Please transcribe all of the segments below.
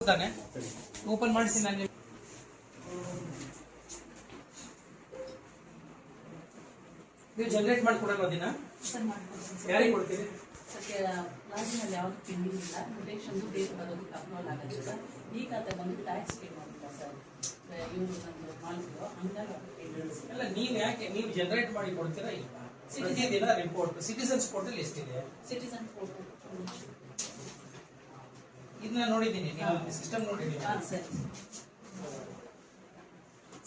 ತಾನೆ ಓಪನ್ ಮಾಡಿಸಿ ನಾನು ನೀವು ಜನರೇಟ್ ಮಾಡಿ ಕೊಡಲ್ವಾ ದಿನ ಯಾರಿಗೆ ಕೊಡ್ತೀರಿ ಲಾಸ್ಟ್ನಲ್ಲಿ ಯಾವುದು ಪೆಂಡಿಂಗ್ ಇಲ್ಲ ಪ್ರೊಟೆಕ್ಷನ್ದು ಬೇರೆ ಬರೋದಕ್ಕೆ ಅಪ್ಲೋಡ್ ಆಗುತ್ತೆ ಸರ್. ಈ ಖಾತೆ ಬಂದು ಟ್ಯಾಕ್ಸ್ ಪೇ ಮಾಡಿಲ್ಲ ಸರ್ ಇವರು ನಮ್ಮದು ಮಾಲಿಕರು ಹಂಗಾಗಿ ಅಲ್ಲ ನೀವು ಯಾಕೆ ನೀವು ಜನರೇಟ್ ಮಾಡಿ ಕೊಡ್ತೀರಾ ಇಲ್ಲ ಪ್ರತಿದಿನ ರಿಪೋರ್ಟ್ ಸಿಟಿಸನ್ಸ್ ಪೋರ್ಟಲ್ ಎಷ್ಟಿದೆ ಸಿಟಿಸನ್ ಫೋಟೋ ಇದನ್ನ ನೋಡಿದ್ದೀನಿ ನೀವು ಸಿಸ್ಟಮ್ ನೋಡಿದ್ದೀನಿ ಹಾಂ ಸರ್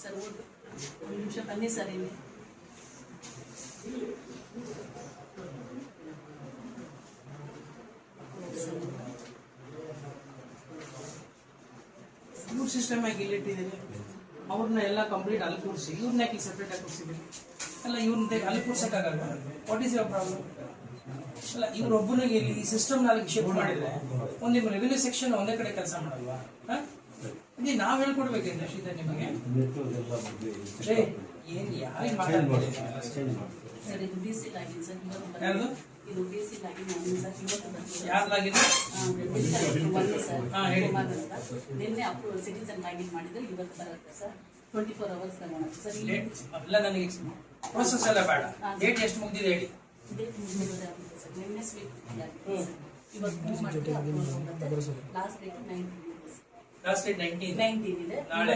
ಸರ್ ಒಂದು ನಿಮಿಷ ಬನ್ನಿ ಸರ್ ಇಲ್ಲಿ ಇವ್ರ ಸಿಸ್ಟಮ್ ಆಗಿ ಇಲ್ಲಿಟ್ಟಿದ್ದೀನಿ ಅವ್ರನ್ನ ಎಲ್ಲ ಕಂಪ್ಲೀಟ್ ಅಲ್ಲಿ ಕೂರಿಸಿ ಇವ್ರನ್ನ ಯಾಕೆ ಸೆಪ್ರೇಟ್ ಆಗಿ ಕೂರಿಸಿದ್ದೀನಿ ಅಲ್ಲ ಇವ್ರನ್ನ ಅಲ್ಲಿ ಕೂರ್ಸಕ್ಕಾಗಲ್ವಾ ವಾಟ್ ಈಸ್ ಯುವರ್ ಪ್ರಾಬ್ಲಮ್ ಅಲ್ಲ ಇವ್ರೊಬ್ಬನಿಗೆ ಇಲ್ಲಿ ಈ ಸಿಸ್ಟಮ್ ನಾಲ್ಕು ಶಿಫ್ಟ್ ಮಾಡಿದ್ರೆ ಒಂದು ನಿಮ್ಮ ರೆವಿನ್ಯೂ ಸೆಕ್ಷನ್ ಒಂದೇ ಕಡೆ ಕೆಲಸ ಮಾಡಲ್ವಾ ಇದು ನಾವ್ ಹೇಳ್ಕೊಡ್ಬೇಕೇನು ಶೀತ ನಿಮಗೆ ಏನ್ ಯಾರಿಗೆ ಮಾತಾಡ್ಬೋದು ಸರ್ ಇದು ಡಿ ಸಿ ಲಾಗಿನ್ ಸರ್ ಯಾರ್ದು ಇದು ಡಿ ಸಿ ಲಾಗಿನ್ ಸರ್ ಇವತ್ತು ಯಾರ್ದಾಗಿದೆ ನಿನ್ನೆ ಅಪ್ರೂವ್ ಸಿಟಿಸನ್ ಲಾಗಿನ್ ಮಾಡಿದ್ರೆ ಇವತ್ತು ಬರುತ್ತೆ ಸರ್ 24 hours ತಗೋಣ ಸರ್ ಎಲ್ಲ ನನಗೆ ಪ್ರೋಸೆಸ್ ಎಲ್ಲ ಬೇಡ ಡೇಟ್ ಎಷ್ಟು ಮುಗಿದಿದೆ ಹೇಳಿ ಡೇಟ್ ಮುಗಿದಿದೆ ಸರ್ ನಿನ್ನೆ ಸ್ವೀಟ್ ಇವತ್ತು ಮೂವ್ ಮಾಡಿದ್ರೆ ಲಾಸ್ಟ್ ಡೇಟ್ 19 ಲಾಸ್ಟ್ ಡೇಟ್ 19 ಇದೆ ನಾಳೆ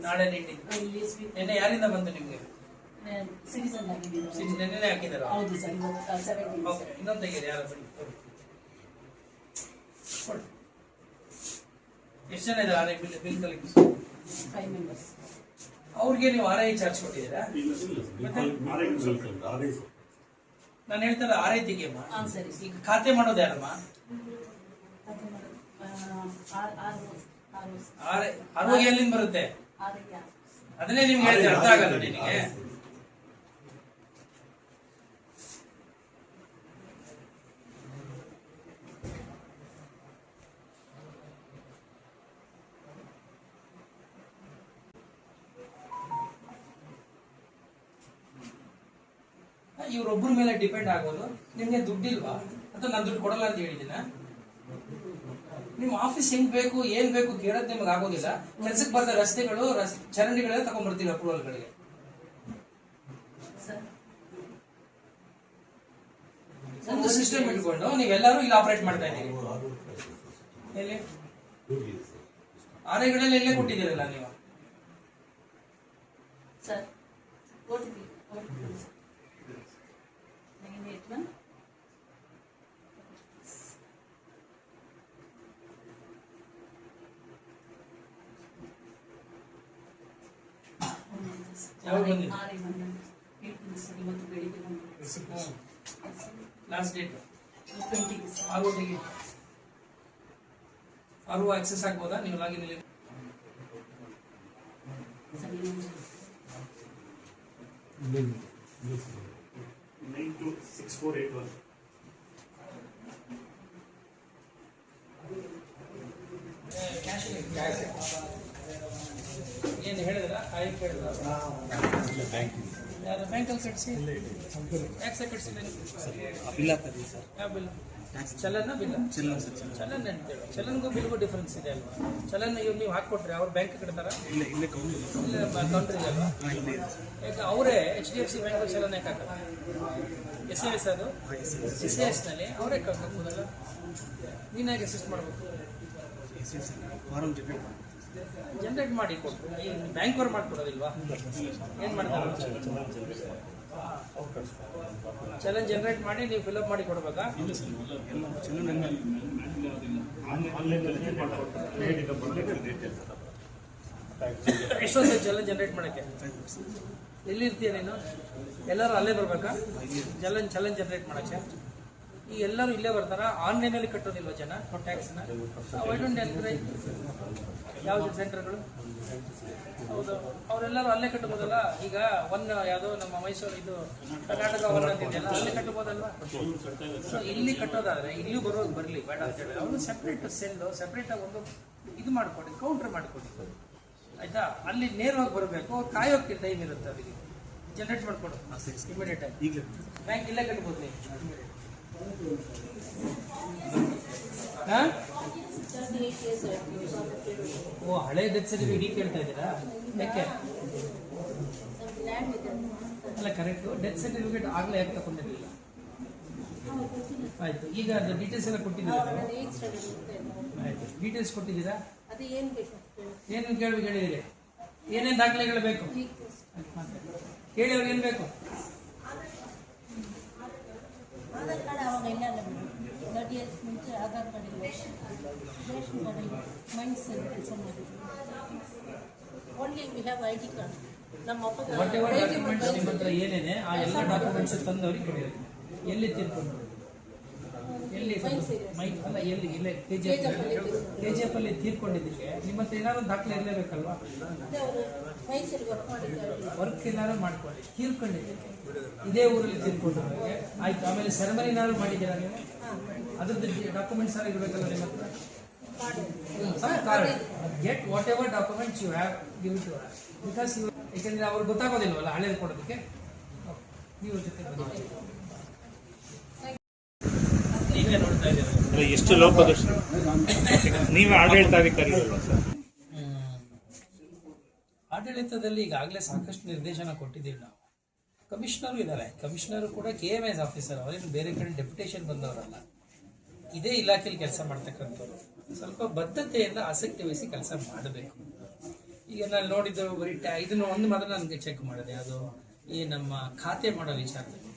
ನಾಳೆ 19 ಇಲ್ಲಿ ಸ್ವೀಟ್ ನೆನ್ನೆ ಯಾರಿಂದ ಬಂತು ನಿಮ್ಗೆ ಸಿಟಿಸನ್ ಲಾಗಿನ್ ನೆನ್ನೆ ಹಾಕಿದಾರ ಹೌದು ಸರ್ ಇವತ್ತು 17 ಓಕೆ ಇನ್ನೊಂದು ತೆಗೀರಿ ಯಾರು ಎಷ್ಟು ಜನ ಇದ್ದಾರೆ R I bill collect 5 members ಅವ್ರಿಗೆ ನೀವು ಆರ್ ಐ ಚಾರ್ಜ್ ಕೊಟ್ಟಿದ್ದೀರಾ ನಾನು ಹೇಳ್ತಾರೆ ಆರ್ ಐ ತೆಗಿಯಮ್ಮ ಈಗ ಖಾತೆ ಮಾಡೋದು ಯಾರಮ್ಮ ಆರೋಗ್ಯ ಎಲ್ಲಿಂದ ಬರುತ್ತೆ ಅದನ್ನೇ ನಿಮ್ಗೆ ಹೇಳಿದ್ರೆ ಅರ್ಥ ಆಗಲ್ಲ ನಿನಗೆ ಇವ್ರೊಬ್ಬರ ಮೇಲೆ ಡಿಪೆಂಡ್ ಆಗೋದು ನಿಮ್ಗೆ ದುಡ್ಡಿಲ್ವಾ ಅಥವಾ ನಾನು ದುಡ್ಡು ಕೊಡಲ್ಲ ಅಂತ ಹೇಳಿದ್ದೀನ ನಿಮ್ ಆಫೀಸ್ ಹೆಂಗ್ ಬೇಕು ಏನ್ ಬೇಕು ಕೇಳೋದ್ ನಿಮ್ಗೆ ಆಗೋದಿಲ್ಲ ಕೆಲ್ಸಕ್ಕೆ ಬರ್ದ ರಸ್ತೆಗಳು ಚರಂಡಿಗಳೆಲ್ಲ ತಗೊಂಡ್ಬರ್ತೀವಿ ಅಪ್ರೂವಲ್ಗಳಿಗೆ ಒಂದು ಸಿಸ್ಟಮ್ ಇಟ್ಕೊಂಡು ನೀವೆಲ್ಲರೂ ಇಲ್ಲಿ ಆಪರೇಟ್ ಮಾಡ್ತಾ ಇದ್ದೀರಿ ಎಲ್ಲಿ ಆರೆಗಳಲ್ಲಿ ಎಲ್ಲೇ ಕೊಟ್ಟಿದ್ದೀರಲ್ಲ ನೀವು ಸರ್ ಇವತ್ತು ಬೆಳಿಗ್ಗೆ ಲಾಸ್ಟ್ ಡೇಟ್ 20 ಆರು ಆಕ್ಸೆಸ್ ಆಗ್ಬೋದಾ ನೀವು ಲಾಗಿನ್ ಇಲ್ಲಿ 926481 ಏನು ಹೇಳಿದ್ರ ಆಯ್ಕೆ ಹೇಳಿದ್ರ ಯಾರು ಬ್ಯಾಂಕಲ್ಲಿ ಕಟ್ಟಿಸಿ ಯಾಕೆ ಕಟ್ಟಿಸಿಲ್ಲ ಬಿಲ್ ಆಗ್ತದೆ ಸರ್ ಯಾವ ಬಿಲ್ ಚಲನ ಬಿಲ್ಲ ಚಲನ್ ಅಂತೇಳಿ ಚಲನ್ಗೂ ಬಿಲ್ಗೂ ಡಿಫ್ರೆನ್ಸ್ ಇದೆ ಅಲ್ವಾ ಚಲನ್ ಇವ್ರು ನೀವು ಹಾಕೊಟ್ರೆ ಅವ್ರು ಬ್ಯಾಂಕ್ ಕಟ್ತಾರ ಇಲ್ಲ ಕೌಂಟ್ರ್ ಇದೆ ಅಲ್ವಾ ಯಾಕೆ ಅವರೇ HDFC ಬ್ಯಾಂಕ್ ಚಲನ್ ಯಾಕೆ ಹಾಕಲ್ಲ SAS ಅದು SAS ನಲ್ಲಿ ಅವರೇ ಹಾಕೋದಲ್ಲ ನೀನು ಹೇಗೆ ಅಸಿಸ್ಟ್ ಮಾಡಬೇಕು ಫಾರಂ ಜನರೇಟ್ ಮಾಡಿ ಕೊಟ್ಟು ಬ್ಯಾಂಕ್ ಅವ್ರು ಮಾಡ್ಕೊಡೋದಿಲ್ವಾ ಏನು ಮಾಡ್ತಾರೆ ಚಲನ್ ಜನರೇಟ್ ಮಾಡಿ ನೀವು ಫಿಲ್ಅಪ್ ಮಾಡಿ ಕೊಡ್ಬೇಕಾ ಎಷ್ಟೊಂದು ಚಲನ್ ಜನರೇಟ್ ಮಾಡಕ್ಕೆ ಎಲ್ಲಿರ್ತೀಯ ನೀನು ಎಲ್ಲರೂ ಅಲ್ಲೇ ಬರ್ಬೇಕಾ ಚಲನ್ ಜನರೇಟ್ ಮಾಡಕ್ಕೆ ಈ ಎಲ್ಲರೂ ಇಲ್ಲೇ ಬರ್ತಾರ ಆನ್ಲೈನಲ್ಲಿ ಕಟ್ಟೋದಿಲ್ವ ಜನ ಟ್ಯಾಕ್ಸ್ನ ಯಾವ್ದು ಸೆಂಟರ್ಗಳು ಹೌದು ಅವರೆಲ್ಲರೂ ಅಲ್ಲೇ ಕಟ್ಟಬೋದಲ್ಲ ಈಗ ಯಾವುದೋ ನಮ್ಮ ಮೈಸೂರು ಇದು ಕರ್ನಾಟಕ ಅಂತಿದೆಯಲ್ಲ ಅಲ್ಲೇ ಕಟ್ಟಬೋದಲ್ವಾ ಸೊ ಇಲ್ಲಿ ಕಟ್ಟೋದಾದ್ರೆ ಇಲ್ಲೂ ಬರೋದು ಬರಲಿ ಬೇಡ ಅಂತ ಹೇಳಿ ಅವರು ಸೆಪ್ರೇಟ್ ಸೆಲ್ಲು ಸೆಪ್ರೇಟಾಗಿ ಒಂದು ಇದು ಮಾಡ್ಕೊಡಿ ಕೌಂಟರ್ ಮಾಡ್ಕೊಡಿ ಆಯ್ತಾ ಅಲ್ಲಿ ನೇರವಾಗಿ ಬರಬೇಕು ಕಾಯೋಕ್ಕೆ ಟೈಮ್ ಇರುತ್ತೆ ಅವರಿಗೆ ಜನರೇಟ್ ಮಾಡ್ಕೊಡು ಇಮಿಡಿಯೇಟ್ ಆಗಿ ಈಗಲೇ ಬ್ಯಾಂಕ್ ಇಲ್ಲೇ ಕಟ್ಬೋದು ನೀವು 38 years ಆಯ್ತು. ಓ, ಹಳೆ ಡೆತ್ ಸರ್ಟಿಫಿಕೇಟ್ ಈಗ ಕೇಳ್ತಾ ಇದ್ದೀರಾ? ಯಾಕೆ? ಸ್ವಲ್ಪ ಲ್ಯಾಂಡ್ ಇದೆ. ಅಲ್ಲ, ಕರೆಕ್ಟ್. ಡೆತ್ ಸರ್ಟಿಫಿಕೇಟ್ ಆಗಲೇ ಯಾಕೆ ತಗೊಂಡಿರಲಿಲ್ಲ? ಹೌದು, ಗೊತ್ತಿಲ್ಲ. ಆಯ್ತು, ಈಗ ಅದು ಡೀಟೇಲ್ಸ್ ಎಲ್ಲ ಕೊಟ್ಟಿದ್ದೀರಾ? ನಾನು 8th ಸ್ಟ್ಯಾಂಡರ್ಡ್ ಓದ್ತಾ ಇದ್ದೆ. ಆಯ್ತು, ಡೀಟೇಲ್ಸ್ ಕೊಟ್ಟಿದ್ದೀರಾ? ಅದು ಏನು ಬೇಕು? ಏನು ಹೇಳಿದಿರಿ? ಏನೇನು ದಾಖಲೆಗಳು ಬೇಕು ಹೇಳಿ, ಅವ್ರಿಗೆ ಏನು ಬೇಕು? ಆಧಾರ್ ಕಾರ್ಡ್ ಅವಾಗ ಇಲ್ಲ ನಮಗೆ. 30 years ಮುಂಚೆ ಆಧಾರ್ ಕಾರ್ಡ್ ಇಲ್ಲ, ರೇಷನ್ ಕಾರ್ಡ್ ಇಲ್ಲ, ಮೈನ್ಸ್ ಕೆಲಸ ಮಾಡಿದ್ವಿ. Only we have I D card. ನಮ್ಮ ಅಪ್ಪಗೆ ವಾಟ್ ಎವರ್ ಡಾಕ್ಯುಮೆಂಟ್ಸ್ ನಿಮ್ಮ ಹತ್ರ ಏನೇನೆ ಆ ಎಲ್ಲ ಡಾಕ್ಯುಮೆಂಟ್ಸ್ ತಂದವ್ರಿಗೆ ಕೊಡಿ. ಎಲ್ಲಿ ತೀರ್ಕೊಂಡು? ಎಲ್ಲಿ ಅಲ್ಲ, ಎಲ್ಲಿ ಇಲ್ಲೇ KGF ಅಲ್ಲಿ ತೀರ್ಕೊಂಡಿದ್ದಕ್ಕೆ ನಿಮ್ಮ ಹತ್ರ ಏನಾದ್ರು ದಾಖಲೆ ಇರಲೇಬೇಕಲ್ವಾ? ಅದೇ ಅವರು ಮೈಸೂರಿಗೆ ವರ್ಕ್ ಮಾಡಿದ್ದಾರೆ. ವರ್ಕ್ ಏನಾದ್ರು ಮಾಡ್ಕೊಳ್ಳಿ. ತೀರ್ಕೊಂಡಿದ್ದಕ್ಕೆ ಇದೇ ಊರಲ್ಲಿ ತೀರ್ಕೊಂಡಿದ್ದಕ್ಕೆ ಆಯ್ತು. ಆಮೇಲೆ ಸೆರೆಮನಿ ಏನಾದ್ರು ಮಾಡಿದ್ದೀರಾ ನೀವು? ಅದ್ರದ್ದು ಡಾಕ್ಯುಮೆಂಟ್ಸ್ ಎಲ್ಲ ಇರಬೇಕಲ್ಲ ನಿಮ್ಮ ಹತ್ರ? Some card. Get whatever documents you have, give to us. Because ಯಾಕೆಂದ್ರೆ ಅವ್ರಿಗೆ ಗೊತ್ತಾಗೋದಿಲ್ವಲ್ಲ ಹಳೇದು ಕೊಡೋದಕ್ಕೆ. ನೀವು ಜೊತೆ ಈಗ ನೋಡ್ತಾ ಇದ್ದೀರಾ ಎಷ್ಟು ಲೋಪದೋಷ. ನೀವೇ ಆಡಳಿತಾಧಿಕಾರಿಗಳು ಸರ್. ಆಡಳಿತದಲ್ಲಿ ಈಗಾಗಲೇ ಸಾಕಷ್ಟು ನಿರ್ದೇಶನ ಕೊಟ್ಟಿದ್ದೀವಿ ನಾವು. ಕಮಿಷನರು ಇದ್ದಾರೆ. ಕಮಿಷನರು ಕೂಡ KMS ಆಫೀಸರ್, ಅವರೇನು ಬೇರೆ ಕಡೆ ಡೆಪ್ಯುಟೇಷನ್ ಬಂದವರಲ್ಲ. ಇದೇ ಇಲಾಖೆಯಲ್ಲಿ ಕೆಲಸ ಮಾಡ್ತಕ್ಕಂಥವ್ರು. ಸ್ವಲ್ಪ ಬದ್ಧತೆಯಿಂದ ಆಸಕ್ತಿ ವಹಿಸಿ ಕೆಲಸ ಮಾಡಬೇಕು. ಈಗ ನಾನು ನೋಡಿದ್ದು ಬರೀ ಇದನ್ನು ಒಂದು ಮಾತ್ರ ನನಗೆ ಚೆಕ್ ಮಾಡಿದೆ, ಅದು ಈ ನಮ್ಮ ಖಾತೆ ಮಾಡೋ ವಿಚಾರದಲ್ಲಿ.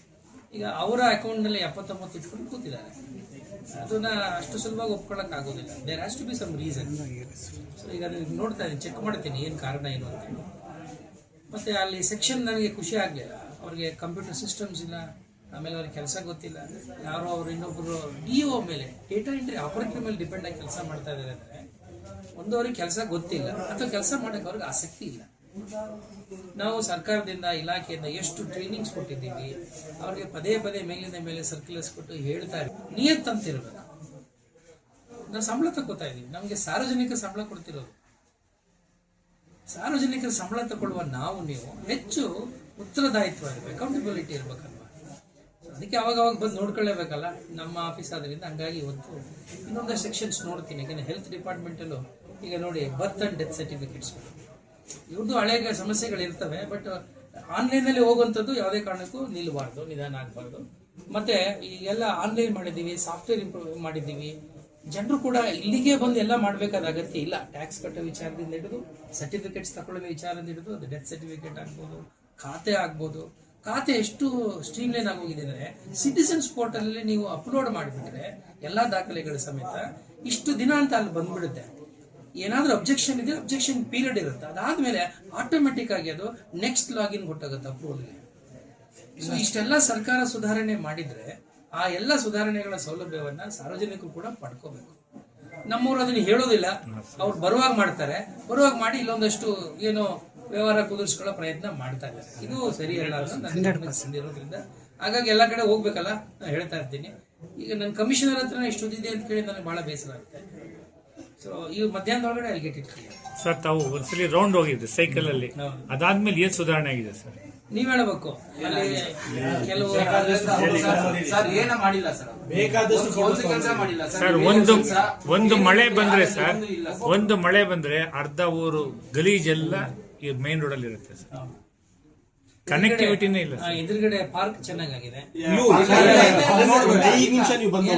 ಈಗ ಅವರ ಅಕೌಂಟ್ನಲ್ಲಿ 79 ಇಟ್ಕೊಂಡು ಕೂತಿದ್ದಾರೆ. ಅದನ್ನ ಅಷ್ಟು ಸುಲಭವಾಗಿ ಒಪ್ಕೊಳ್ಳೋಕೆ ಆಗೋದಿಲ್ಲ. There has to be some reason. So ಈಗ ನೋಡ್ತಾ ಇದ್ದೀನಿ, ಚೆಕ್ ಮಾಡ್ತೀನಿ ಏನು ಕಾರಣ ಏನು ಅಂತ ಹೇಳಿ. ಮತ್ತೆ ಅಲ್ಲಿ ಸೆಕ್ಷನ್ ನನಗೆ ಖುಷಿ ಆಗಲಿಲ್ಲ. ಅವ್ರಿಗೆ ಕಂಪ್ಯೂಟರ್ ಸಿಸ್ಟಮ್ಸ್ ಇಲ್ಲ, ಆಮೇಲೆ ಅವ್ರಿಗೆ ಕೆಲಸ ಗೊತ್ತಿಲ್ಲ. ಯಾರೋ ಅವರು ಇನ್ನೊಬ್ಬರು DO ಮೇಲೆ, ಡೇಟಾ ಎಂಟ್ರಿ ಆಪರೇಟರ್ ಮೇಲೆ ಡಿಪೆಂಡ್ ಆಗಿ ಕೆಲಸ ಮಾಡ್ತಾ ಇದ್ದಾರೆ ಅಂದರೆ ಒಂದು ಅವ್ರಿಗೆ ಕೆಲಸ ಗೊತ್ತಿಲ್ಲ ಅಥವಾ ಕೆಲಸ ಮಾಡೋಕ್ಕೆ ಅವ್ರಿಗೆ ಆಸಕ್ತಿ ಇಲ್ಲ. ನಾವು ಸರ್ಕಾರದಿಂದ, ಇಲಾಖೆಯಿಂದ ಎಷ್ಟು ಟ್ರೈನಿಂಗ್ಸ್ ಕೊಟ್ಟಿದ್ದೀವಿ, ಅವ್ರಿಗೆ ಪದೇ ಪದೇ ಮೇಲಿಂದ ಮೇಲೆ ಸರ್ಕ್ಯುಲರ್ಸ್ ಕೊಟ್ಟು ಹೇಳ್ತಾ ಇದ್ದೀವಿ. ನಿಯತ್ತಂತಿರ್ಬೇಕು. ನಾವು ಸಂಬಳ ತಗೋತಾ ಇದ್ದೀವಿ, ನಮಗೆ ಸಾರ್ವಜನಿಕ ಸಂಬಳ ಕೊಡ್ತಿರೋದು. ಸಾರ್ವಜನಿಕರ ಸಂಬಳ ತಗೊಳ್ಳುವ ನಾವು ನೀವು ಹೆಚ್ಚು ಉತ್ತರದಾಯಿತ್ವ ಇರಬೇಕು, ಅಕೌಂಟಬಿಲಿಟಿ ಇರ್ಬೇಕಲ್ವಾ. ಅದಕ್ಕೆ ಅವಾಗ ಬಂದು ನೋಡ್ಕೊಳ್ಳೇಬೇಕಲ್ಲ ನಮ್ಮ ಆಫೀಸ್ ಆದ್ರಿಂದ. ಹಂಗಾಗಿ ಇವತ್ತು ಇನ್ನೊಂದು ಸೆಕ್ಷನ್ಸ್ ನೋಡ್ತೀನಿ. ಯಾಕಂದ್ರೆ ಹೆಲ್ತ್ ಡಿಪಾರ್ಟ್ಮೆಂಟಲ್ಲೂ ಈಗ ನೋಡಿ, ಬರ್ತ್ ಅಂಡ್ ಡೆತ್ ಸರ್ಟಿಫಿಕೇಟ್ಸ್ ಇವ್ರದ್ದು ಹಳೆ ಸಮಸ್ಯೆಗಳು ಇರ್ತವೆ. ಬಟ್ ಆನ್ಲೈನಲ್ಲಿ ಹೋಗುವಂಥದ್ದು ಯಾವುದೇ ಕಾರಣಕ್ಕೂ ನಿಲ್ಬಾರ್ದು, ನಿಧಾನ ಆಗಬಾರ್ದು. ಮತ್ತೆ ಈಗೆಲ್ಲ ಆನ್ಲೈನ್ ಮಾಡಿದ್ದೀವಿ, ಸಾಫ್ಟ್ವೇರ್ ಇಂಪ್ರೂವ್ ಮಾಡಿದ್ದೀವಿ. ಜನರು ಕೂಡ ಇಲ್ಲಿಗೆ ಬಂದು ಎಲ್ಲ ಮಾಡಬೇಕಾದ ಅಗತ್ಯ ಇಲ್ಲ. ಟ್ಯಾಕ್ಸ್ ಕಟ್ಟೋ ವಿಚಾರದಿಂದ ಹಿಡಿದು, ಸರ್ಟಿಫಿಕೇಟ್ಸ್ ತಗೊಳ್ಳೋ ವಿಚಾರದಿಂದ ಹಿಡಿದು, ಅದು ಡೆತ್ ಸರ್ಟಿಫಿಕೇಟ್ ಆಗ್ಬೋದು, ಖಾತೆ ಆಗ್ಬೋದು. ಖಾತೆ ಎಷ್ಟು ಸ್ಟ್ರೀಮ್ಲೈನ್ ಆಗೋಗಿದೆ ಅಂದರೆ, ಸಿಟಿಸನ್ಸ್ ಪೋರ್ಟಲ್ ಅಲ್ಲಿ ನೀವು ಅಪ್ಲೋಡ್ ಮಾಡಿಬಿಟ್ರೆ ಎಲ್ಲ ದಾಖಲೆಗಳ ಸಮೇತ ಇಷ್ಟು ದಿನ ಅಂತ ಅಲ್ಲಿ ಬಂದ್ಬಿಡುತ್ತೆ. ಏನಾದ್ರೂ ಅಬ್ಜೆಕ್ಷನ್ ಇದೆ, ಅಬ್ಜೆಕ್ಷನ್ ಪೀರಿಯಡ್ ಇರುತ್ತೆ. ಅದಾದ್ಮೇಲೆ ಆಟೋಮೆಟಿಕ್ ಆಗಿ ಅದು ನೆಕ್ಸ್ಟ್ ಲಾಗಿನ್ ಕೊಟ್ಟಾಗುತ್ತೆ ಅಪ್ರೂವಲ್ಗೆ. ಸೊ ಇಷ್ಟೆಲ್ಲ ಸರ್ಕಾರ ಸುಧಾರಣೆ ಮಾಡಿದ್ರೆ ಆ ಎಲ್ಲ ಸುಧಾರಣೆಗಳ ಸೌಲಭ್ಯವನ್ನ ಸಾರ್ವಜನಿಕರು ಕೂಡ ಪಡ್ಕೋಬೇಕು. ನಮ್ಮವ್ರು ಅದನ್ನ ಹೇಳೋದಿಲ್ಲ, ಅವ್ರು ಬರುವಾಗ ಮಾಡ್ತಾರೆ. ಬರುವಾಗ ಮಾಡಿ ಇಲ್ಲೊಂದಷ್ಟು ಏನೋ ವ್ಯವಹಾರ ಕುದುರಿಸ್ಕೊಳ್ಳೋ ಪ್ರಯತ್ನ ಮಾಡ್ತಾ ಇದ್ದಾರೆ. ಇದು ಸರಿ ಇರೋದ್ರಿಂದ ಹಾಗಾಗಿ ಎಲ್ಲ ಕಡೆ ಹೋಗ್ಬೇಕಲ್ಲ, ನಾನು ಹೇಳ್ತಾ ಇರ್ತೀನಿ. ಈಗ ನನ್ನ ಕಮಿಷನರ್ ಹತ್ರ ಇಷ್ಟೊಂದಿದೆ ಅಂತ ಕೇಳಿ ನನಗೆ ಬಹಳ ಬೇಸರ ಆಗುತ್ತೆ. ಸೊ ಈ ಮಧ್ಯಾಹ್ನದೊಳಗಡೆ ಅಲ್ಲಿ ಗೆಟ್ ಇಟ್ ಕ್ಲಿಯರ್. ಸರ್, ತಾವು ಒಂದ್ಸಲಿ ರೌಂಡ್ ಹೋಗಿದ್ದೆ ಸೈಕಲ್ ಅಲ್ಲಿ, ಅದಾದ್ಮೇಲೆ ಏನ್ ಸುಧಾರಣೆ ಆಗಿದೆ ಸರ್? ನೀವ್ ಹೇಳಬೇಕು. ಅಲ್ಲಿ ಕೆಲವು ಸರ್ ಏನ ಮಾಡಿಲ್ಲ ಸರ್, ಬೇಕಾದಷ್ಟು ಕೆಲಸ ಮಾಡಿಲ್ಲ ಸರ್. ಒಂದು ಮಳೆ ಬಂದ್ರೆ ಸರ್, ಒಂದು ಮಳೆ ಬಂದ್ರೆ ಅರ್ಧ ಊರು ಗಲೀಜೆಲ್ಲ ಈ ಮೈನ್ ರೋಡ್ ಅಲ್ಲಿ ಇರುತ್ತೆ ಸರ್. ಕನೆಕ್ಟಿವಿಟಿನೇ ಇಲ್ಲ. ಎದುರುಗಡೆ ಪಾರ್ಕ್ ಚೆನ್ನಾಗಿದೆ. 5 ನಿಮಿಷ ನೀವು ಬಂದು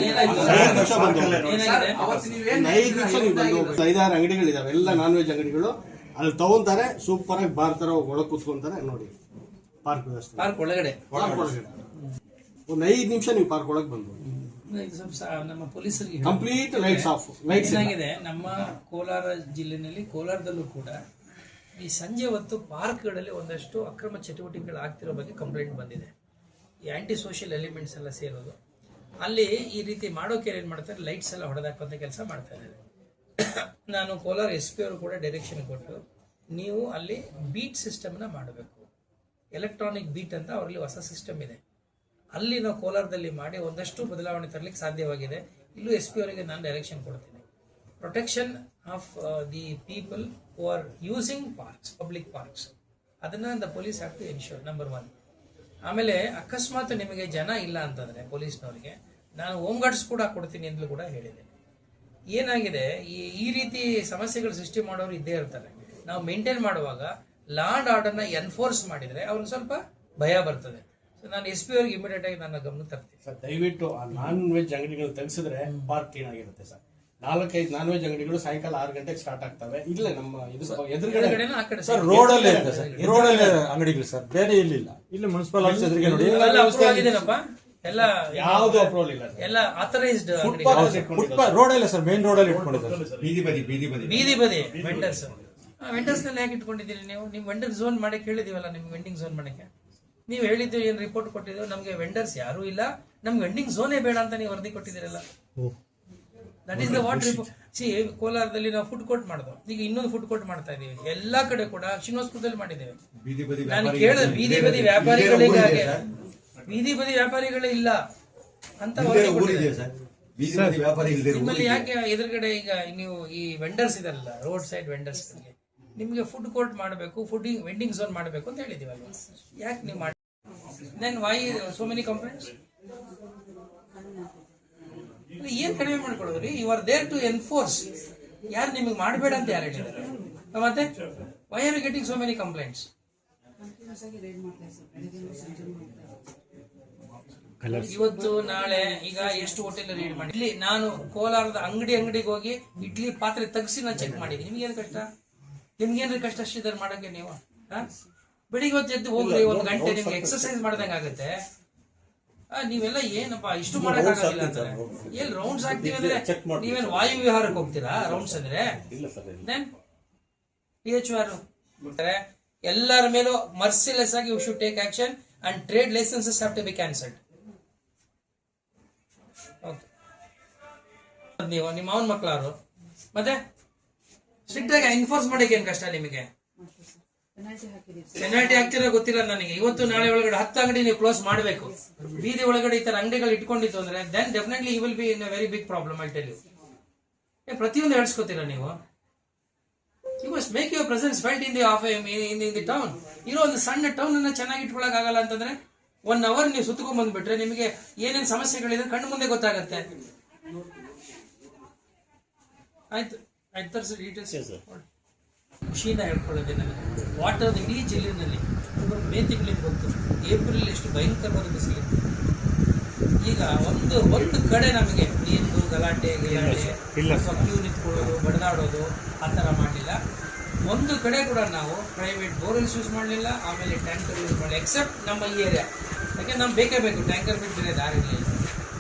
5-6 ಅಂಗಡಿಗಳಿದಾವೆ, ಎಲ್ಲ ನಾನ್ ವೆಜ್ ಅಂಗಡಿಗಳು. ಅಲ್ಲಿ ತಗೊಂತಾರೆ, ಸೂಪರ್ ಆಗಿ ಬಾರ್ತಾರ, ಒಳಗೆ ಕೂತ್ಕೊಂತಾರೆ. ನೋಡಿ ಪಾರ್ಕ್ ವ್ಯವಸ್ಥೆ, ಪಾರ್ಕ್ ಒಳಗಡೆ ಒಂದು 5 ನಿಮಿಷ ನೀವು ಪಾರ್ಕ್ ಒಳಗೆ ಬಂದು ನಮ್ಮ ಪೊಲೀಸರಿಗೆ ಕಂಪ್ಲೀಟ್ ಲೈಟ್ಸ್ ಆಫ್. ಲೈಟ್ಸ್ ಏನಾಗಿದೆ, ನಮ್ಮ ಕೋಲಾರ ಜಿಲ್ಲೆನಲ್ಲಿ, ಕೋಲಾರದಲ್ಲೂ ಕೂಡ ಈ ಸಂಜೆ ಹೊತ್ತು ಪಾರ್ಕ್ಗಳಲ್ಲಿ ಒಂದಷ್ಟು ಅಕ್ರಮ ಚಟುವಟಿಕೆಗಳು ಆಗ್ತಿರೋ ಬಗ್ಗೆ ಕಂಪ್ಲೇಂಟ್ ಬಂದಿದೆ. ಈ ಆಂಟಿ ಸೋಷಿಯಲ್ ಎಲಿಮೆಂಟ್ಸ್ ಎಲ್ಲ ಸೇರೋದು ಅಲ್ಲಿ ಈ ರೀತಿ ಮಾಡೋಕೆ ಏನ್ ಮಾಡ್ತಾರೆ, ಲೈಟ್ಸ್ ಎಲ್ಲ ಹೊಡೆದಾಕುವಂತ ಕೆಲಸ ಮಾಡ್ತಾ ಇದ್ದಾರೆ. ನಾನು ಕೋಲಾರ SP ಅವರು ಕೂಡ ಡೈರೆಕ್ಷನ್ ಕೊಟ್ಟು, ನೀವು ಅಲ್ಲಿ ಬೀಟ್ ಸಿಸ್ಟಮ್ನ ಮಾಡಬೇಕು. ಎಲೆಕ್ಟ್ರಾನಿಕ್ ಬೀಟ್ ಅಂತ ಅವರಲ್ಲಿ ಹೊಸ ಸಿಸ್ಟಮ್ ಇದೆ. ಅಲ್ಲಿ ನಾವು ಕೋಲಾರದಲ್ಲಿ ಮಾಡಿ ಒಂದಷ್ಟು ಬದಲಾವಣೆ ತರಲಿಕ್ಕೆ ಸಾಧ್ಯವಾಗಿದೆ. ಇಲ್ಲೂ SP ಅವರಿಗೆ ನಾನು ಡೈರೆಕ್ಷನ್ ಕೊಡ್ತೀನಿ. Protection of the people who are using parks, public parks, ಅದನ್ನ the police have to ensure, number 1. ಆಮೇಲೆ ಅಕಸ್ಮಾತ್ ನಿಮಗೆ ಜನ ಇಲ್ಲ ಅಂತಂದ್ರೆ ಪೊಲೀಸ್ನವರಿಗೆ ನಾನು ಹೋಮ್ ಗಾರ್ಡ್ಸ್ ಕೂಡ ಕೊಡ್ತೀನಿ ಅಂತಲೂ ಕೂಡ ಹೇಳಿದೆ. ಏನಾಗಿದೆ ಈ ರೀತಿ ಸಮಸ್ಯೆಗಳು ಸೃಷ್ಟಿ ಮಾಡೋರು ಇದ್ದೇ ಇರ್ತಾರೆ. ನಾವು ಮೇಂಟೈನ್ ಮಾಡುವಾಗ ಲಾ ಅಂಡ್ ಆರ್ಡರ್ನ ಎನ್ಫೋರ್ಸ್ ಮಾಡಿದ್ರೆ ಅವ್ರಿಗೆ ಸ್ವಲ್ಪ ಭಯ ಬರ್ತದೆ. ಸೊ ನಾನು SP ಅವ್ರಿಗೆ ಇಮಿಡಿಯೇಟ್ ಆಗಿ ನನ್ನ ಗಮನ ತರ್ತೀನಿ. ಸರ್ ದಯವಿಟ್ಟು ಆ ನಾನ್ ವೆಜ್ ಅಂಗಡಿಗಳು ತೆಗೆಸಿದ್ರೆ ಪಾರ್ಕ್ ಕ್ಲೀನ್ ಆಗಿರುತ್ತೆ ಸರ್. 4-5 ನಾನ್ ವೆಜ್ ಅಂಗಡಿಗಳು ಸಾಯಂಕಾಲ 6 ಗಂಟೆಗೆ ಸ್ಟಾರ್ಟ್ ಆಗ್ತವೆ. ಇಲ್ಲ ನಮ್ಮ ಎದುರುಗಡೆ ಎದುರುಗಡೆನೂ ಆ ಕಡೆ ಸರ್ ರೋಡ್ ಅಲ್ಲೇ ಇರುತ್ತೆ ಸರ್, ರೋಡ್ ಅಲ್ಲೇ ಅಂಗಡಿಗಳು ಸರ್, ಬೇರೆ ಇಲ್ಲಿಲ್ಲ. ಇಲ್ಲಿ ಮುನ್ಸಿಪಲ್ ಆಫೀಸ್ ಎದುರಿಗೆ ನೋಡಿ ಎಲ್ಲ ಅಪ್ರೂವ್ ಆಗಿದೆನಪ್ಪ, ಎಲ್ಲ ಯಾವ್ದು ಅಪ್ರೂವಲ್ ಇಲ್ಲ ಸರ್. ಎಲ್ಲ ಆಥರೈಸ್ಡ್ ರೋಡ್ ಇಲ್ಲ ಸರ್, ಮೇನ್ ರೋಡ್ ಅಲ್ಲಿ ಇಟ್ಕೊಂಡಿದ್ದಾರೆ. ಬೀದಿ ಬದಿ ವೆಂಡರ್ಸ್. ವೆಂಡರ್ಸ್ ನಲ್ಲಿ ಯಾಕೆ ಇಟ್ಕೊಂಡಿದ್ದೀರಿ ನೀವು? ನಿಮ್ ವೆಂಡರ್ ಝೋನ್ ಮಾಡಕ್ಕೆ ಹೇಳಿದೀವಲ್ಲ, ನಿಮ್ ವೆಂಡಿಂಗ್ ಝೋನ್ ಮಾಡಕ್ಕೆ ನೀವು ಹೇಳಿದ್ದು ಏನ್ ರಿಪೋರ್ಟ್ ಕೊಟ್ಟಿದ್ದು? ನಮ್ಗೆ ವೆಂಡರ್ಸ್ ಯಾರು ಇಲ್ಲ, ನಮ್ಗೆ ವೆಂಡಿಂಗ್ ಝೋನೇ ಬೇಡ ಅಂತ ನೀವು ವರದಿ ಕೊಟ್ಟಿದ್ದೀರಲ್ಲ. That is the what report. ಕೋಲಾರದಲ್ಲಿ ನಾವು ಫುಡ್ ಕೋರ್ಟ್ ಮಾಡಿದ್ವು, ಈಗ ಇನ್ನೊಂದು ಫುಡ್ ಕೋರ್ಟ್ ಮಾಡ್ತಾ ಇದೀವಿ. ಎಲ್ಲಾ ಕಡೆ ಕೂಡ ಶ್ರೀನಿವಾಸಪುರದಲ್ಲಿ ಮಾಡಿದ್ದೇವೆ. ನಾನು ಕೇಳಿದ ಬೀದಿ ಬದಿ ವ್ಯಾಪಾರಿಗಳಿಗಾಗಿ, ಬೀದಿ ಬದಿ ವ್ಯಾಪಾರಿಗಳೇ ಇಲ್ಲ ಅಂತ ವರದಿ ಕೊಟ್ಟಿದ್ದಾರೆ. ನಿಮ್ಮಲ್ಲಿ ಯಾಕೆ ಎದುರುಗಡೆ ಈಗ ನೀವು ಈ ವೆಂಡರ್ಸ್ ಇದಲ್ಲ, ರೋಡ್ ಸೈಡ್ ವೆಂಡರ್ಸ್ ನಿಮ್ಗೆ ಫುಡ್ ಕೋರ್ಟ್ ಮಾಡಬೇಕು, ವೆಂಡಿಂಗ್ ಝೋನ್ ಮಾಡಬೇಕು ಅಂತ ಹೇಳಿದೀವಲ್ಲ, ಯಾಕೆ ನೀವು ಮಾಡಿ? Then why so many complaints? ಏನ್ ಕಡಿಮೆ ಮಾಡ್ಕೊಳ್ಳೋದ್ರಿ? You are there to enforce. ಯಾರು ನಿಮಗೆ ಮಾಡಬೇಡ ಅಂತ ಯಾರು ಹೇಳಿದ್ದಾರೆ? ಮತ್ತೆ why are you getting so many complaints? ಇವತ್ತು ನಾಳೆ ಈಗ ಎಷ್ಟು ಹೋಟೆಲ್ ರೀಡ್ ಮಾಡಿ. ಇಲ್ಲಿ ನಾನು ಕೋಲಾರದ ಅಂಗಡಿಗೆ ಹೋಗಿ ಇಡ್ಲಿ ಪಾತ್ರೆ ತೆಗ್ಸಿ ನಾನು ಚೆಕ್ ಮಾಡಿದ್ದೀನಿ. ನಿಮ್ಗೇನು ಕಷ್ಟ? ನಿಮ್ಗೇನ್ರಿ ಕಷ್ಟ ಅಷ್ಟಿದ್ದಾರೆ ಮಾಡಕ್ಕೆ? ನೀವು ಬೆಳಿಗ್ಗೆ ಹೊತ್ತು ಎದ್ದು ಹೋಗ್ರಿ, 1 ಗಂಟೆ ನಿಮ್ಗೆ ಎಕ್ಸರ್ಸೈಸ್ ಮಾಡ್ದಂಗ ಆಗುತ್ತೆ. ನೀವೆಲ್ಲ ಏನಪ್ಪಾ ಇಷ್ಟು ಮಾಡಕ್ಕಾಗಲ್ಲ ಅಂತಾರೆ. ಎಲ್ಲಿ ರೌಂಡ್ಸ್ ಆಗ್ತೀವಿ ಅಂದ್ರೆ ನೀವೇನು ವಾಯು ವಿಹಾರಕ್ಕೆ ಹೋಗ್ತೀರಾ? ರೌಂಡ್ಸ್ ಅಂದ್ರೆ PHR ಎಲ್ಲರ ಮೇಲೂ ಮರ್ಸಿಲೆಸ್ ಆಗಿ you should take action and trade licenses have to be cancelled. ನೀವು ನಿಮ್ಮ ಅವನ ಮಕ್ಕಳಾರು ಮತ್ತೆ ಸ್ಟ್ರಿಕ್ಟ್ ಆಗಿ ಎನ್ಫೋರ್ಸ್ ಮಾಡಕ್ಕೆ ಏನ್ ಕಷ್ಟ ನಿಮಗೆ? ಪೆನಾಲ್ಟಿ ಹಾಕ್ತಿರೋ ಗೊತ್ತಿಲ್ಲ ನನಗೆ. ಇವತ್ತು ನಾಳೆ ಒಳಗಡೆ 10 ಅಂಗಡಿ ನೀವು ಕ್ಲೋಸ್ ಮಾಡಬೇಕು, ಬೀದಿ ಒಳಗಡೆ ಈ ತರ ಅಂಗಡಿಗಳು ಇಟ್ಕೊಂಡಿತ್ತು ಅಂದ್ರೆ then definitely you will be in a very big problem. I tell you. ಪ್ರತಿಯೊಂದು ಹೇಳ್ಸ್ಕೊತೀರಾ ನೀವು? You must make your presence felt in the town. ಇರೋ ಒಂದು ಸಣ್ಣ ಟೌನ್ ಅನ್ನ ಚೆನ್ನಾಗಿ ಇಟ್ಕೊಳಕ್ ಆಗಲ್ಲ ಅಂತಂದ್ರೆ 1 ಅವರ್ ನೀವು ಸುತ್ತಕೊಂಡ್ ಬಂದ್ಬಿಟ್ರೆ ನಿಮಗೆ ಏನೇನ್ ಸಮಸ್ಯೆಗಳಿದೆ ಕಣ್ಣು ಮುಂದೆ ಗೊತ್ತಾಗತ್ತೆ. ಆಯ್ತು ತರ್ಸಿ ಡೀಟೇಲ್ಸ್. ಖುಷಿಯಿಂದ ಹೇಳ್ಕೊಳ್ಳೋದೆ ನನಗೆ. ವಾಟರ್ ಇಡೀ ಜಿಲ್ಲೆನಲ್ಲಿ ಮೇ ತಿಂಗಳಿಗೆ ಬಂತು, ಏಪ್ರಿಲ್ ಎಷ್ಟು ಭಯಂಕರವಾದ ಬಿಸಿಲಿತ್ತು. ಈಗ ಒಂದು ಕಡೆ ನಮಗೆ ನೀರು ಗಲಾಟೆ ಕ್ಯೂ ನಿಂತ್ಕೊಳ್ಳೋದು, ಬಡದಾಡೋದು ಆ ಥರ ಮಾಡಲಿಲ್ಲ. ಒಂದು ಕಡೆ ಕೂಡ ನಾವು ಪ್ರೈವೇಟ್ ಬೋರ್ವೆಲ್ಸ್ ಯೂಸ್ ಮಾಡಲಿಲ್ಲ, ಆಮೇಲೆ ಟ್ಯಾಂಕರ್ ಯೂಸ್ ಮಾಡಲಿಲ್ಲ, ಎಕ್ಸೆಪ್ಟ್ ನಮ್ಮ ಈ ಏರಿಯಾ. ಯಾಕೆ ನಮ್ಗೆ ಬೇಕೇ ಬೇಕು ಟ್ಯಾಂಕರ್ ಬಿಟ್ಟರೆ ದಾರಿ ಇರಲಿಲ್ಲ.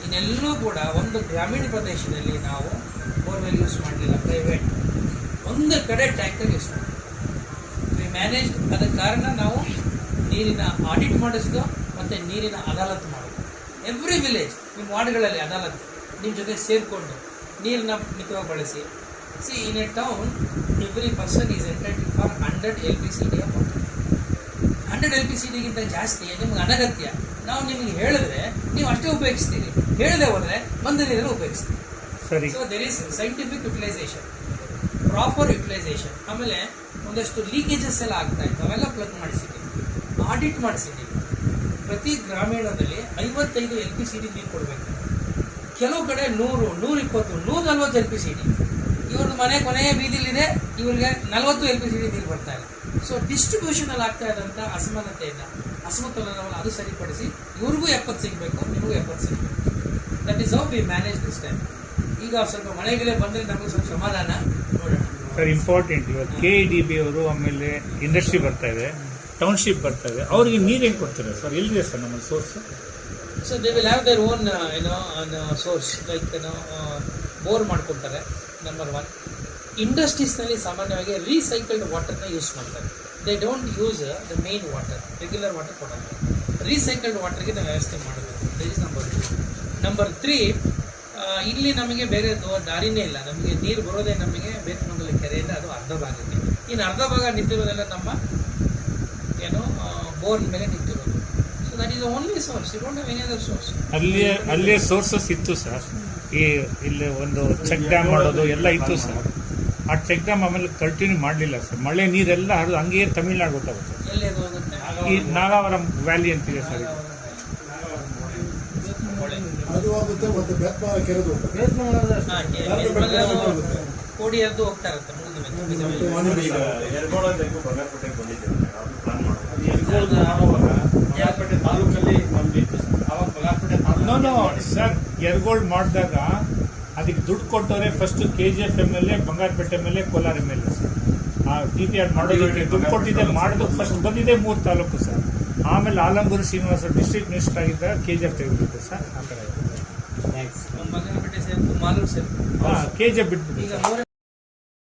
ಇನ್ನೆಲ್ಲೂ ಕೂಡ ಒಂದು ಗ್ರಾಮೀಣ ಪ್ರದೇಶದಲ್ಲಿ ನಾವು ಬೋರ್ವೆಲ್ ಯೂಸ್ ಮಾಡಲಿಲ್ಲ ಪ್ರೈವೇಟ್. ಒಂದು ಕಡೆ ಟ್ಯಾಂಕರ್ ಯೂಸ್ ಮಾಡಿ ಮ್ಯಾನೇಜ್. ಅದಕ್ಕೆ ಕಾರಣ ನಾವು ನೀರಿನ ಆಡಿಟ್ ಮಾಡಿಸಿದ್ದು ಮತ್ತು ನೀರಿನ ಅದಾಲತ್ ಮಾಡೋದು. ಎವ್ರಿ ವಿಲೇಜ್ ನಿಮ್ಮ ವಾರ್ಡ್ಗಳಲ್ಲಿ ಅದಾಲತ್ ನಿಮ್ಮ ಜೊತೆ ಸೇರಿಕೊಂಡು ನೀರನ್ನ ಮಿತವಾಗಿ ಬಳಸಿ. See in a town every person is entitle for 100 LPCD of water. 100 LPCDಗಿಂತ ಜಾಸ್ತಿ ನಿಮ್ಗೆ ಅನಗತ್ಯ. ನಾವು ನಿಮಗೆ ಹೇಳಿದ್ರೆ ನೀವು ಅಷ್ಟೇ ಉಪಯೋಗಿಸ್ತೀರಿ, ಹೇಳದೆ ಹೋದರೆ ಬಂದ ನೀರನ್ನು ಉಪಯೋಗಿಸ್ತೀರಿ. So there is scientific utilization, proper utilization. ಆಮೇಲೆ ಒಂದಷ್ಟು ಲೀಕೇಜಸ್ ಎಲ್ಲ ಆಗ್ತಾ ಇತ್ತು, ಅವೆಲ್ಲ ಪ್ಲಗ್ ಮಾಡಿಸಿದ್ದೀವಿ, ಆಡಿಟ್ ಮಾಡಿಸಿದ್ದೀವಿ. ಪ್ರತಿ ಗ್ರಾಮೀಣದಲ್ಲಿ 55 LPCD ನೀರು ಕೊಡಬೇಕು. ಕೆಲವು ಕಡೆ 100, 120, 140 LPCD. ಇವ್ರದ್ದು ಮನೆ ಕೊನೆಯ ಬೀದಿಲಿದೆ, ಇವ್ರಿಗೆ 40 LPCD ನೀರು ಬರ್ತಾ ಇಲ್ಲ. ಸೊ ಡಿಸ್ಟ್ರಿಬ್ಯೂಷನ್ ಅಲ್ಲಿ ಆಗ್ತಾ ಇದ್ದಂಥ ಅಸಮಾನತೆಯಿಂದ ಅಸಮತೋಲನವನ್ನು ಅದು ಸರಿಪಡಿಸಿ ಇವ್ರಿಗೂ 70 ಸಿಗಬೇಕು, ನಿಮಗೂ 70 ಸಿಗಬೇಕು. That is how we manage this time. ಈಗ ಸ್ವಲ್ಪ ಮಳೆಗಳೇ ಬಂದರೆ ನಮಗೆ ಸ್ವಲ್ಪ ಸಮಾಧಾನ. ನೋಡೋಣ ಸರ್, ಇಂಪಾರ್ಟೆಂಟ್ ಇವತ್ತು KEDB ಅವರು, ಆಮೇಲೆ ಇಂಡಸ್ಟ್ರಿ ಬರ್ತಾ ಇದೆ, ಟೌನ್ಶಿಪ್ ಬರ್ತಾ ಇದೆ, ಅವ್ರಿಗೆ ನೀರು ಹೆಂಗೆ ಕೊಡ್ತಾರೆ ಸರ್? ಎಲ್ಲಿದೆ ಸರ್ ನಮ್ಮ source? So they will have their own source, like bore ಮಾಡ್ಕೊಳ್ತಾರೆ. ನಂಬರ್ 1. ಇಂಡಸ್ಟ್ರೀಸ್ನಲ್ಲಿ ಸಾಮಾನ್ಯವಾಗಿ ರೀಸೈಕಲ್ಡ್ ವಾಟರ್ನ ಯೂಸ್ ಮಾಡ್ತಾರೆ. They don't use the main water, regular water ಕೊಡೋಲ್ಲ. ರೀಸೈಕಲ್ಡ್ ವಾಟರ್ಗೆ ನಾವು ವ್ಯವಸ್ಥೆ ಮಾಡಬೇಕು. That is number 2. ನಂಬರ್ 3, ಇಲ್ಲಿ ನಮಗೆ ಬೇರೆ ದಾರಿನೇ ಇಲ್ಲ. ನಮಗೆ ನೀರು ಬರೋದೇ ನಮಗೆ ಬೇತಮಂಗಲ ಕೆರೆಯಿಂದ, ಅದು ಅರ್ಧ ಭಾಗಕ್ಕೆ. ಇನ್ನು ಅರ್ಧ ಭಾಗ ನಿಂತಿರೋದೆಲ್ಲ ನಮ್ಮ ಬೋರ್ ಮೇಲೆ ನಿಂತಿರೋದು. So that is only source. You don't have any other source. ಅಲ್ಲೇ ಸೋರ್ಸಸ್ ಇತ್ತು ಸರ್. ಇಲ್ಲಿ ಒಂದು ಚೆಕ್ ಡ್ಯಾಮ್ ಮಾಡೋದು ಎಲ್ಲ ಇತ್ತು ಸರ್. ಆ ಚೆಕ್ ಡ್ಯಾಮ್ ಆಮೇಲೆ ಕಂಟಿನ್ಯೂ ಮಾಡಲಿಲ್ಲ ಸರ್. ಮಳೆ ನೀರೆಲ್ಲ ಹರಿದು ಹಂಗೆಯೇ ತಮಿಳ್ನಾಡು ಗೊತ್ತಾಗುತ್ತೆ. ಎಲ್ಲಿ ಅದು ಹೋಗುತ್ತೆ? ಈ ನಾಗಾವರಂ ವ್ಯಾಲಿ ಅಂತಿದೆ ಸರ್. ಅದು ಇದು ಆಗುತ್ತೆ ಮತ್ತೆ ಬೆತ್ತ ಕೆರೆದು ಹೋಗುತ್ತೆ. ಕೋಡಿ ಎದ್ದು ಹೋಗ್ತಾ ಇರುತ್ತೆ ತಾಲೂಕಲ್ಲಿ ಅವಾಗ ಬಗಾರ್ಪೇಟೆ ಸರ್ ಯರಗೋಳ್ ಮಾಡಿದಾಗ ಅದಕ್ಕೆ ದುಡ್ಡು ಕೊಟ್ಟವ್ರೆ first KGF MLA, Bangarpet MLA, Kolar MLA sir. ಆ DPR ಮಾಡೋದಕ್ಕೆ ದುಡ್ಡು ಕೊಟ್ಟಿದ್ದೆ, ಮಾಡೋದಕ್ಕೆ ಫಸ್ಟ್ ಬಂದಿದೆ 3 ತಾಲೂಕು ಸರ್. ಆಮೇಲೆ ಆಲಂಗೂರು ಶ್ರೀನಿವಾಸ ಡಿಸ್ಟ್ರಿಕ್ಟ್ ಮಿನಿಸ್ಟರ್ ಆಗಿದ್ದಾಗ KGF ತೆಗೆದುಬಿಟ್ಟು ಸರ್. ಆ ಕಡೆ ಬಂಗಾರಪೇಟೆ ಸೇರಿತು, ಮಾಲೂರು ಸೇರಿತು. KGF ಬಿಟ್ಬಿಟ್ಟು ಈಗ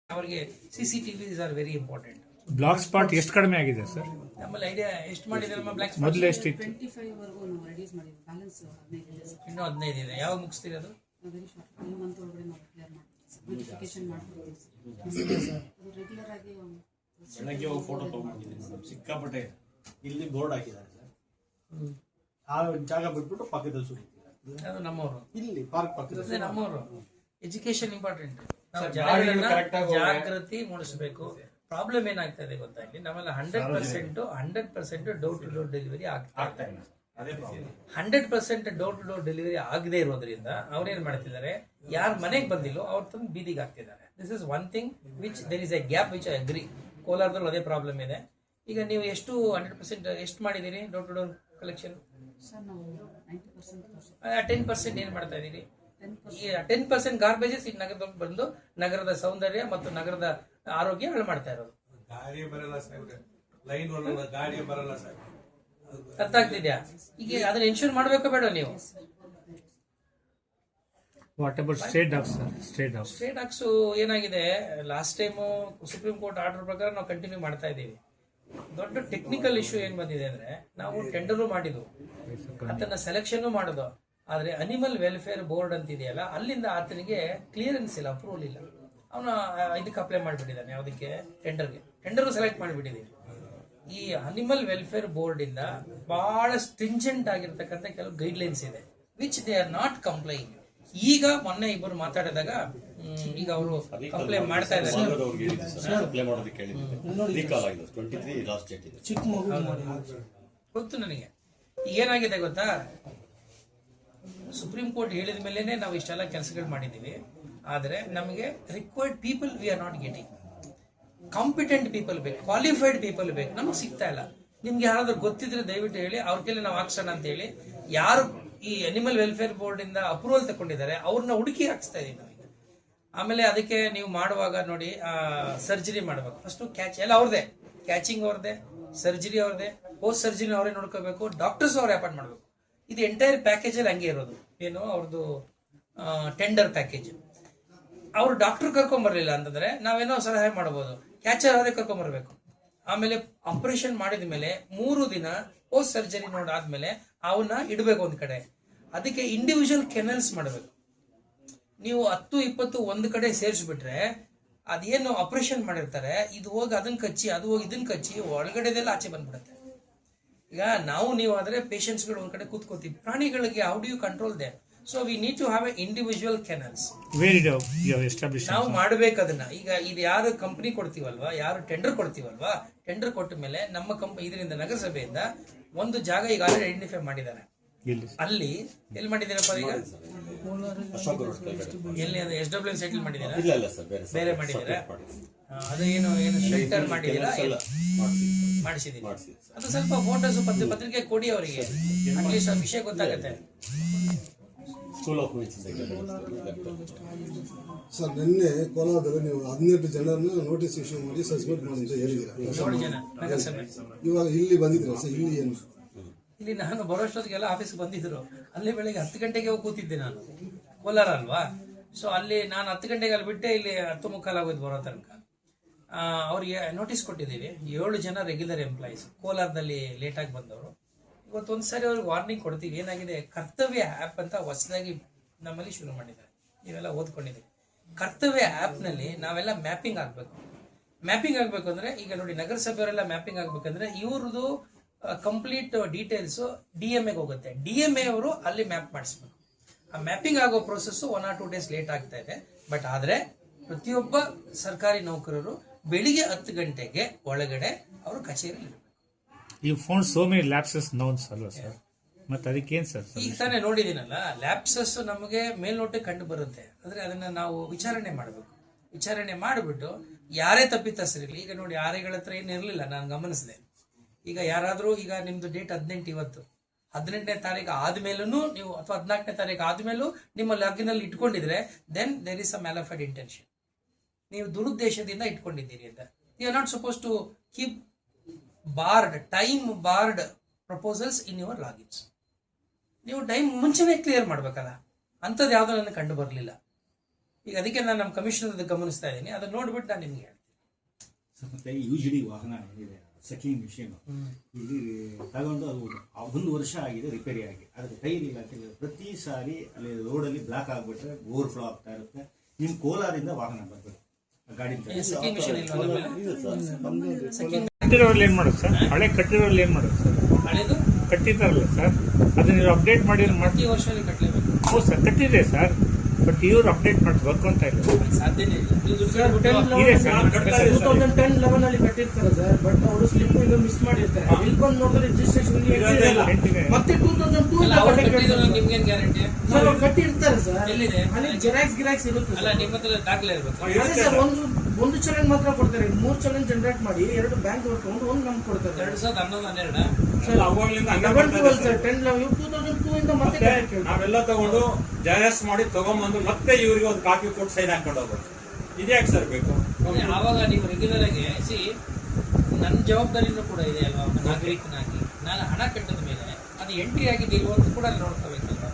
ಅವರಿಗೆ CCTV are very important. Block spot ಎಷ್ಟು ಕಡಿಮೆ ಆಗಿದೆ ಸರ್? ನಮ್ಮಲ್ಲಿ ಐಡಿಯಾ ಎಷ್ಟು ಮಾಡಿದಾರಮ್ಮ ಬ್ಲಾಕ್ ಮೊದಲು ಎಷ್ಟಿತ್ತು? 25 ವರೆಗೂ ನಾವು ರೆಡ್ಯೂಸ್ ಮಾಡಿದ್ವಿ. ಬ್ಯಾಲೆನ್ಸ್ 15 ಇದೆ ಸರ್. ಇನ್ನೂ 15 ಇದೆ. ಯಾವಾಗ ಮುಗಿಸ್ತೀರಿ ಅದು? ವೆರಿ ಶಾರ್ಟ್ 1 ಮಂತ್ ಒಳಗಡೆ ನಾವು ಕ್ಲಿಯರ್ ಮಾಡ್ತೀವಿ ಸರ್. ನೋಟಿಫಿಕೇಶನ್ ಮಾಡ್ಕೊಡ್ತೀವಿ ಸರ್. ಅದು ರೆಗ್ಯುಲರ್ ಆಗಿ ಬೆಳಗ್ಗೆ ಹೋಗಿ ಫೋಟೋ ತಗೊಂಡಿದ್ದೀನಿ ಮೇಡಮ್. ಸಿಕ್ಕಾಪಟ್ಟೆ ಇಲ್ಲಿ ಬೋರ್ಡ್ ಹಾಕಿದ್ದಾರೆ ಸರ್. ಆ ಜಾಗ ಬಿಟ್ಬಿಟ್ಟು ಪಕ್ಕದಲ್ಲಿ ಸುರಿತಾರೆ. ಅದು ನಮ್ಮವರು ಇಲ್ಲಿ ಪಾರ್ಕ್ ಪಕ್ಕದಲ್ಲಿ ನಮ್ಮವರು. Education important. ನಾವು ಗಾಡಿಗಳು correct ಆಗಿ ಹೋಗ್ರೆ. ಜಾಗೃತಿ ಮೂಡಿಸಬೇಕು. ಪ್ರಾಬ್ಲಮ್ ಏನಾಗ್ತಾ ಇದೆ ಗೊತ್ತಾ, ಇಲ್ಲಿ ನಮ್ಮೆಲ್ಲ 100% ಡೋರ್ ಟು ಡೋರ್ ಡೆಲಿವರಿ ಆಗ್ತಾ ಇಲ್ಲ. 100% ಡೋರ್ ಟು ಡೋರ್ ಡೆಲಿವರಿ ಆಗದೆ ಇರೋದ್ರಿಂದ ಅವ್ರೇನ್ ಮಾಡ್ತಿದ್ದಾರೆ, ಯಾರು ಮನೆಗೆ ಬಂದಿಲ್ಲೋ ಅವ್ರ ತಂದು ಬೀದಿಗೆ ಹಾಕ್ತಿದ್ದಾರೆ. This is one thing which there is a gap which I agree. ಕೋಲಾರದಲ್ಲೂ ಅದೇ ಪ್ರಾಬ್ಲಮ್ ಇದೆ. ಈಗ ನೀವು ಎಷ್ಟು 100% ಎಷ್ಟು ಮಾಡಿದ್ದೀರಿ door to door collection? Sir ನಾವು 90% 10% ಏನ್ ಮಾಡ್ತಾ ಇದೀರಿ? 10% ಗಾರ್ಬೇಜಸ್ ಈಗ ನಗರದಲ್ಲಿ ಬಂದು ನಗರದ ಸೌಂದರ್ಯ ಮತ್ತು ನಗರದ ಆರೋಗ್ಯ ಹಾಳು ಮಾಡ್ತಾ ಇರೋದು. ಗಾಡಿ ಬರಲ್ಲ ಸಾಹೇಬ್ರೆ, ಲೈನ್ ಬರಲ್ಲ, ಗಾಡಿ ಬರಲ್ಲ ಸಾಹೇಬ್ರೆ. ಅರ್ಥ ಆಗ್ತಿದ್ಯಾ? ಈಗ ಅದನ್ನ ಇನ್ಶೂರ್ ಮಾಡ್ಬೇಕೋ ಬೇಡ ನೀವು? What about state dogs sir? State dogs ಏನಾಗಿದೆ, last time supreme court order ಪ್ರಕಾರ ನಾವು ಕಂಟಿನ್ಯೂ ಮಾಡ್ತಾ ಇದ್ದೀವಿ. ದೊಡ್ಡ ಟೆಕ್ನಿಕಲ್ ಇಶ್ಯೂ ಏನ್ ಬಂದಿದೆ ಅಂದ್ರೆ, ನಾವು ಟೆಂಡರು ಮಾಡಿದ್ವು, ಆತನ ಸೆಲೆಕ್ಷನ್ ಮಾಡೋದು, ಆದ್ರೆ ಅನಿಮಲ್ ವೆಲ್ಫೇರ್ ಬೋರ್ಡ್ ಅಂತ ಇದೆಯಲ್ಲ, ಅಲ್ಲಿಂದ ಆತನಿಗೆ ಕ್ಲಿಯರೆನ್ಸ್ ಇಲ್ಲ, ಅಪ್ರೂವಲ್ ಇಲ್ಲ. ಅವನ ಇದಕ್ಕೆ ಅಪ್ಲೈ ಮಾಡಿಬಿಟ್ಟಿದ್ದಾನೆ, ಯಾವುದಕ್ಕೆ? ಟೆಂಡರ್ ಸೆಲೆಕ್ಟ್ ಮಾಡಿಬಿಟ್ಟಿದ್ದೀವಿ. ಈ ಅನಿಮಲ್ ವೆಲ್ಫೇರ್ ಬೋರ್ಡ್ ಇಂದ ಬಹಳ ಸ್ಟ್ರಿಂಜೆಂಟ್ ಆಗಿರ್ತಕ್ಕಂಥ ಕೆಲವು ಗೈಡ್ಲೈನ್ಸ್ ಇದೆ, ವಿಚ್ ದೇ ಆರ್ ನಾಟ್ ಕಂಪ್ಲೈಂಗ್. ಈಗ ಮೊನ್ನೆ ಇಬ್ಬರು ಮಾತಾಡಿದಾಗ ಈಗ ಅವರು ಕಂಪ್ಲೇಂಟ್ ಮಾಡ್ತಾ ಇದ್ದಾರೆ. ಗೊತ್ತು ನನಗೆ. ಈಗ ಏನಾಗಿದೆ ಗೊತ್ತಾ, ಸುಪ್ರೀಂ ಕೋರ್ಟ್ ಹೇಳಿದ ಮೇಲೆನೆ ನಾವು ಇಷ್ಟೆಲ್ಲ ಕೆಲಸಗಳು ಮಾಡಿದ್ದೀವಿ. ಆದ್ರೆ ನಮಗೆ required people we are not getting. Competent people ಬೇಕು, ಕ್ವಾಲಿಫೈಡ್ ಪೀಪಲ್ ಬೇಕು, ನಮಗೆ ಸಿಗ್ತಾ ಇಲ್ಲ. ನಿಮ್ಗೆ ಯಾರಾದ್ರೂ ಗೊತ್ತಿದ್ರೆ ದಯವಿಟ್ಟು ಹೇಳಿ, ಅವ್ರ ಕೈಲಿ ನಾವು ಹಾಕ್ಸೋಣ ಅಂತ ಹೇಳಿ. ಯಾರು ಈ ಅನಿಮಲ್ ವೆಲ್ಫೇರ್ ಬೋರ್ಡ್ ಇಂದ ಅಪ್ರೂವಲ್ ತಗೊಂಡಿದ್ದಾರೆ ಅವ್ರನ್ನ ಹುಡುಕಿ ಹಾಕ್ಸ್ತಾ ಇದೀವಿ ನಾವೀಗ. ಆಮೇಲೆ ಅದಕ್ಕೆ ನೀವು ಮಾಡುವಾಗ ನೋಡಿ, ಸರ್ಜರಿ ಮಾಡಬೇಕು ಫಸ್ಟ್, ಕ್ಯಾಚ್ ಎಲ್ಲ ಅವ್ರದೇ, ಕ್ಯಾಚಿಂಗ್ ಅವ್ರದೇ, ಸರ್ಜರಿ ಅವ್ರದೇ, ಪೋಸ್ಟ್ ಸರ್ಜರಿ ಅವರೇ ನೋಡ್ಕೋಬೇಕು, ಡಾಕ್ಟರ್ಸ್ ಅವ್ರೇ ಅಪಾಯಿಂಟ್ ಮಾಡಬೇಕು. ಇದು ಎಂಟೈರ್ ಪ್ಯಾಕೇಜ್ ಅಲ್ಲಿ ಹಂಗೆ ಇರೋದು. ಏನು ಅವ್ರದ್ದು ಟೆಂಡರ್ ಪ್ಯಾಕೇಜ್. ಅವ್ರು ಡಾಕ್ಟರ್ ಕರ್ಕೊಂಡ್ ಬರ್ಲಿಲ್ಲ ಅಂತಂದ್ರೆ ನಾವೇನೋ ಸಲಹೆ ಮಾಡಬಹುದು, ಕ್ಯಾಚರ್ ಅವರೇ ಕರ್ಕೊಂಡ್ ಬರ್ಬೇಕು. ಆಮೇಲೆ ಆಪರೇಷನ್ ಮಾಡಿದ ಮೇಲೆ 3 ದಿನ ಪೋಸ್ಟ್ ಸರ್ಜರಿ ನೋಡಾದ್ಮೇಲೆ ಅವನ್ನ ಇಡಬೇಕು ಒಂದ್ ಕಡೆ. ಅದಕ್ಕೆ ಇಂಡಿವಿಜುವಲ್ ಕೆನಲ್ಸ್ ಮಾಡಬೇಕು. ನೀವು 10-20 ಒಂದ್ ಕಡೆ ಸೇರಿಸ್ಬಿಟ್ರೆ ಅದೇನು ಆಪರೇಷನ್ ಮಾಡಿರ್ತಾರೆ, ಇದು ಹೋಗಿ ಅದನ್ನ ಕಚ್ಚಿ, ಅದು ಹೋಗಿ ಇದನ್ನ ಕಚ್ಚಿ, ಒಳಗಡೆದೆಲ್ಲ ಆಚೆ ಬಂದ್ಬಿಡುತ್ತೆ. ಈಗ ನೀವು ಆದ್ರೆ ಪೇಷಂಟ್ಸ್ ಗಳು ಒಂದ್ ಕಡೆ ಕೂತ್ಕೋತೀವಿ, ಪ್ರಾಣಿಗಳಿಗೆ how do you control they? So we need to have a individual kennels. ನಾವು ಮಾಡ್ಬೇಕು ಅದನ್ನ. ಈಗ ಇದು ಯಾರು ಕಂಪನಿ ಕೊಡ್ತೀವಲ್ವಾ, ಯಾರು ಟೆಂಡರ್ ಕೊಡ್ತೀವಲ್ವಾ, ಟೆಂಡರ್ ಕೊಟ್ಟ ಮೇಲೆ ನಮ್ಮ ಇದರಿಂದ ನಗರಸಭೆಯಿಂದ ಒಂದು ಜಾಗ ಈಗ ಆಲ್ರೆಡಿ ಐಡೆಂಟಿಫೈ ಮಾಡಿದ್ದಾರೆ. ಅಲ್ಲಿ ಎಲ್ಲಿ ಮಾಡಿದ್ದೀರಪ್ಪ ಈಗ? ಎಲ್ಲಿ ಅದು SW ಸೆಟಲ್ ಮಾಡಿದ್ದೀರಾ? ಬೇರೆ ಮಾಡಿದ್ದೀರಾ? ಅದು ಏನು ಶೆಲ್ಟರ್ ಮಾಡಿದ್ದೀರಾ? ಮಾಡಿಸಿದೀನಿ. ಅದು ಸ್ವಲ್ಪ ಫೋಟೋಸ್ ಪತ್ರಿಕೆ ಕೊಡಿ ಅವರಿಗೆ, ಅಟ್ಲೀಸ್ಟ್ ಆ ವಿಷಯ ಗೊತ್ತಾಗತ್ತೆ. ಸರ್, ನಿನ್ನೆ ಕೋಲಾರದಲ್ಲಿ ನೀವು 18 ಜನರನ್ನ ನೋಟಿಸ್ ಇಶ್ಯೂ ಮಾಡಿ ಸಸ್ಪೆಂಡ್ ಮಾಡಿ ಅಂತ ಹೇಳಿದ್ದೀರಾ. 7 ಜನ ನಗರಸಭೆ. ಇವಾಗ ಇಲ್ಲಿ ಬಂದಿದ್ರ ಸರ್? ಇಲ್ಲಿ ಏನು? ಇಲ್ಲಿ ನಾನು ಬರೋಷ್ಟೊತ್ತಿಗೆಲ್ಲ ಆಫೀಸ್ ಬಂದಿದ್ರು. ಅಲ್ಲಿ ಬೆಳಿಗ್ಗೆ 10 ಗಂಟೆಗೆ ಹೋಗಿ ಕೂತಿದ್ದೆ ನಾನು, ಕೋಲಾರ ಅಲ್ವಾ. ಸೊ ಅಲ್ಲಿ ನಾನು 10 ಗಂಟೆಗೆ ಅಲ್ಲಿ ಬಿಟ್ಟೆ, ಇಲ್ಲಿ 10:15 ಆಗೋದು ಬರೋ ತನಕ. ಅವ್ರಿಗೆ ನೋಟಿಸ್ ಕೊಟ್ಟಿದ್ದೀವಿ. 7 ಜನ ರೆಗ್ಯುಲರ್ ಎಂಪ್ಲಾಯೀಸ್ ಕೋಲಾರದಲ್ಲಿ ಲೇಟ್ ಆಗಿ ಬಂದವರು. ಇವತ್ತೊಂದ್ಸರಿ ಅವ್ರಿಗೆ ವಾರ್ನಿಂಗ್ ಕೊಡ್ತೀವಿ. ಏನಾಗಿದೆ, ಕರ್ತವ್ಯ ಆ್ಯಪ್ ಅಂತ ಹೊಸದಾಗಿ ನಮ್ಮಲ್ಲಿ ಶುರು ಮಾಡಿದ್ದಾರೆ, ನೀವೆಲ್ಲ ಓದ್ಕೊಂಡಿದ್ದೀವಿ. ಕರ್ತವ್ಯ ಆ್ಯಪ್ ನಲ್ಲಿ ನಾವೆಲ್ಲ ಮ್ಯಾಪಿಂಗ್ ಆಗ್ಬೇಕು. ಮ್ಯಾಪಿಂಗ್ ಆಗ್ಬೇಕು ಅಂದ್ರೆ, ಈಗ ನೋಡಿ ನಗರಸಭೆಯವರೆಲ್ಲ ಮ್ಯಾಪಿಂಗ್ ಆಗ್ಬೇಕಂದ್ರೆ ಇವ್ರದ್ದು ಕಂಪ್ಲೀಟ್ ಡೀಟೇಲ್ಸ್ DMA ಹೋಗುತ್ತೆ. DMA ಅವರು ಅಲ್ಲಿ ಮ್ಯಾಪ್ ಮಾಡಿಸ್ಬೇಕು. ಆ ಮ್ಯಾಪಿಂಗ್ ಆಗೋ ಪ್ರೋಸೆಸ್ 1 or 2 days ಲೇಟ್ ಆಗ್ತಾ ಇದೆ. ಬಟ್ ಆದ್ರೆ ಪ್ರತಿಯೊಬ್ಬ ಸರ್ಕಾರಿ ನೌಕರರು ಬೆಳಿಗ್ಗೆ 10 ಗಂಟೆಗೆ ಒಳಗಡೆ ಅವರು ಕಚೇರಿ. You found so many lapses known, sir. ಮತ್ತೆ ಅದಕ್ಕೇನು ಸರ್ ಈಗ ತಾನೇ ನೋಡಿದೀನಲ್ಲ, ಲ್ಯಾಪ್ಸಸ್ ನಮಗೆ ಮೇಲ್ನೋಟಕ್ಕೆ ಕಂಡು ಬರುತ್ತೆ. ಅಂದ್ರೆ ಅದನ್ನ ನಾವು ವಿಚಾರಣೆ ಮಾಡಬೇಕು. ವಿಚಾರಣೆ ಮಾಡಿಬಿಟ್ಟು ಯಾರೇ ತಪ್ಪಿತಸ್ಥರಿರ್ಲಿ, ಈಗ ನೋಡಿ ಆರೆಗಳ ಹತ್ರ ಏನು ಇರಲಿಲ್ಲ, ನಾನು ಗಮನಿಸಿದೆ. ಈಗ ಯಾರಾದ್ರೂ, ಈಗ ನಿಮ್ದು ಡೇಟ್ 18 ಇವತ್ತು, 18ನೇ ತಾರೀಕು ಆದ್ಮೇಲೂ ನೀವು, ಅಥವಾ 14ನೇ ತಾರೀಕು ಆದ್ಮೇಲೂ ನಿಮ್ಮ ಲಾಗಿನಲ್ಲಿ ಇಟ್ಕೊಂಡಿದ್ರೆ, then there is a malafide intention. ನೀವು ದುರುದ್ದೇಶದಿಂದ ಇಟ್ಕೊಂಡಿದ್ದೀರಿ ಅಂತ. You are not suppose to keep time barred proposals in your logins. ನೀವು ಟೈಮ್ ಮುಂಚೆನೇ ಕ್ಲಿಯರ್ ಮಾಡ್ಬೇಕಲ್ಲ. ಅಂಥದ್ದು ಯಾವುದೋ ನನಗೆ ಕಂಡು ಬರಲಿಲ್ಲ. ಈಗ ಅದಕ್ಕೆ ನಾನು ನಮ್ಮ ಕಮಿಷನರ್ ಗಮನಿಸ್ತಾ ಇದ್ದೀನಿ, ಅದನ್ನ ನೋಡ್ಬಿಟ್ಟು ನಾನು ನಿಮ್ಗೆ ಹೇಳ್ತೀನಿ. ಮತ್ತೆ ಯುಜಿಡಿ ವಾಹನ ಏನಿದೆ ಸೆಕ್ಲಿಂಗ್ ಮಿಷಿನ್, ಇಲ್ಲಿ ತಗೊಂಡು ಅದು 1 ವರ್ಷ ಆಗಿದೆ ರಿಪೇರಿ ಆಗಿ, ಅದಕ್ಕೆ ಟೈರ್ ಇಲ್ಲ. ಪ್ರತಿ ಸಾರಿ ಅಲ್ಲಿ ರೋಡಲ್ಲಿ ಬ್ಲಾಕ್ ಆಗ್ಬಿಟ್ರೆ ಓವರ್ ಫ್ಲೋ ಆಗ್ತಾ ಇರುತ್ತೆ. ನಿಮ್ ಕೋಲಾರಿಂದ ವಾಹನ ಬರ್ಬೇಕು ಗಾಡಿ. ಸೆಕ್ಲಿಂಗ್ ಮಿಷನ್ ಕಟ್ಟಿರೋರಲ್ಲಿ ಏನ್ ಮಾಡೋದು ಸರ್? ಹಳೆ ಕಟ್ಟಿರೋರಲ್ಲಿ ಏನ್ ಮಾಡೋದು ಸರ್? ಹಳೆದು ಕಟ್ಟಿದಾರಲ್ಲ ಸರ್, ಅದನ್ನ ನೀವು ಅಪ್ಡೇಟ್ ಮಾಡಿ ಪ್ರತಿ ವರ್ಷದಲ್ಲಿ ಕಟ್ಟಲೇಬೇಕು. ಹೌದು ಸರ್, ಕಟ್ಟಿದೆ ಸರ್, ಬಟ್ ಇವ್ರು ಅಪ್ಡೇಟ್ ಮಾಡಬೇಕು ಅಂತ ಇಲ್ಲ. ಸಾಧ್ಯನೇ ಇಲ್ಲ. ನೀವು ದುಡ್ಡು ಕೊಟ್ಬಿಟ್ಟು ಇದೆ ಸರ್, 2010-11 ಅಲ್ಲಿ ಕಟ್ಟಿರ್ತಾರೆ ಸರ್, ಬಟ್ ಅವರು ಸ್ಲಿಪ್ ಇದು ಮಿಸ್ ಮಾಡಿರ್ತಾರೆ. ಇಲ್ಲಿ ಬಂದು ನೋಡಿದ್ರೆ ರಿಜಿಸ್ಟ್ರೇಷನ್ ಮತ್ತೆ 2002 ಅಲ್ಲ, ಅವ್ರು ಕಟ್ಟಿದ್ರು ನಿಮ್ಗೇನ್ ಗ್ಯಾರಂಟಿ? ಸರ್ ಅವ್ರು ಕಟ್ಟಿರ್ತಾರೆ ಸರ್. ಎಲ್ಲಿದೆ? ಅಲ್ಲಿ ಗಿರಾಕ್ಸ್ ಇರುತ್ತೆ ಅಲ್ಲ, ನಿಮ್ಮ ಹತ್ರ ದಾಖಲೆ ಇರ್ಬೇಕು. ಅದೇ ಸರ್, ಒಂದು ಚಲನ್ ಮಾತ್ರ ಕೊಡ್ತಾರೆ. 3 ಚಲನ್ ಜನರೇಟ್ ಮಾಡಿ 2 ಬ್ಯಾಂಕ್ ತಗೊಂಡು 1 ನಮ್ಗೆ ಕೊಡ್ತಾರೆ. 2011-12 ಸರ್ ಅವಾಗ್ಲಿಂದ 2002 ಇಂದ ಮತ್ತೆ ನಾವೆಲ್ಲ ತಗೊಂಡು ಜೆರಾಕ್ಸ್ ಮಾಡಿ ತಗೊಂಡ್ಬಂದು ಮತ್ತೆ ಇವರಿಗೆ ಒಂದು ಕಾಪಿ ಕೊಟ್ಟು ಸೈನ್ ಹಾಕೊಂಡು ಹೋಗೋದು. ಇದ್ಯಾಕೆ ಸರ್ ಬೇಕು? ಆವಾಗ ನೀವು ರೆಗ್ಯುಲರ್ ಆಗಿ ನನ್ನ ಜವಾಬ್ದಾರಿನೂ ಕೂಡ ಇದೆ ಅಲ್ವಾ, ಒಬ್ಬ ನಾಗರಿಕನಾಗಿ. ನಾನು ಹಣ ಕಟ್ಟಿದ ಮೇಲೆ ಅದು ಎಂಟ್ರಿ ಆಗಿದೆ ಇಲ್ವೋ ಅಂತ ಕೂಡ ನೋಡ್ಕೋಬೇಕಲ್ವಾ.